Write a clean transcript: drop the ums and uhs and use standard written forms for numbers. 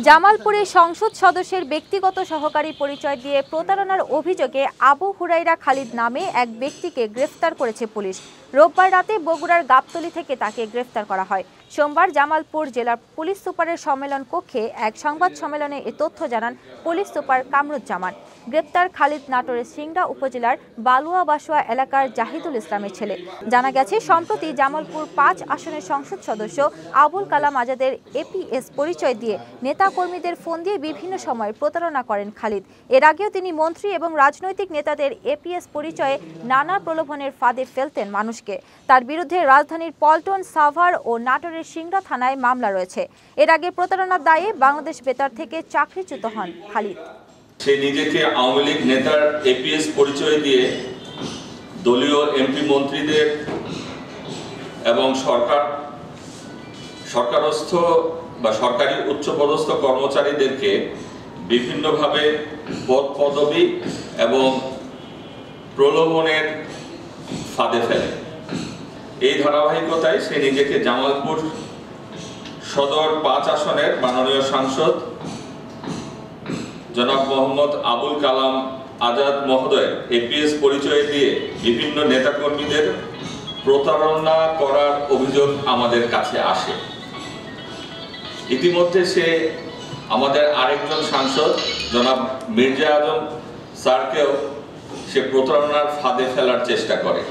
জামালপুরে সংসদ সদস্যের ব্যক্তিগত সহকারী পরিচয় দিয়ে প্রতারণার অভিযোগে আবু হুরাইরা খালিদ নামে এক ব্যক্তিকে গ্রেফতার করেছে পুলিশ। রোববার রাতে বগুড়ার গাবতলী থেকে তাকে গ্রেফতার করা হয়। সোমবার জামালপুর জেলার পুলিশ সুপারের সম্মেলন কক্ষে এক সংবাদ সম্মেলনে এ তথ্য জানান পুলিশ সুপার কামরুজ্জামান। গ্রেপ্তার খালিদ নাটোরের সিংড়া উপজেলার বালুয়া বাসুয়া এলাকার জাহিদুল ইসলামের ছেলে। জানা গেছে, সম্প্রতি জামালপুর ৫ আসনের সংসদ সদস্য আবুল কালাম আজাদের এপিএস পরিচয় দিয়ে নেতাকর্মীদের ফোন দিয়ে বিভিন্ন সময় প্রতারণা করেন খালিদ। এর আগেও তিনি মন্ত্রী এবং রাজনৈতিক নেতাদের এপিএস পরিচয়ে নানা প্রলোভনের ফাঁদে ফেলতেন মানুষকে। তার বিরুদ্ধে রাজধানীর পল্টন, সাভার ও নাটোরের সিংড়া থানায় মামলা রয়েছে। এর আগে প্রতারণার দায়ে বাংলাদেশ বেতার থেকে চাকরিচ্যুত হন খালিদ। সে নিজেকে আওয়ামী লীগ নেতার এপিএস পরিচয় দিয়ে দলীয় এমপি মন্ত্রীদের এবং সরকারস্থ বা সরকারি উচ্চপদস্থ কর্মচারীদেরকে বিভিন্নভাবে পদ পদবি এবং প্রলোভনের ফাঁদে ফেলে। এই ধারাবাহিকতায় সে নিজেকে জামালপুর সদর ৫ আসনের মাননীয় সাংসদ জনাব মোহাম্মদ আবুল কালাম আজাদ মহোদয় এপিএস পরিচয় দিয়ে বিভিন্ন নেতাকর্মীদের প্রতারণা করার অভিযোগ আমাদের কাছে আসে। ইতিমধ্যে সে আমাদের আরেকজন সাংসদ জনাব মির্জা আজম স্যারকেও সে প্রতারণার ফাঁদে ফেলার চেষ্টা করে।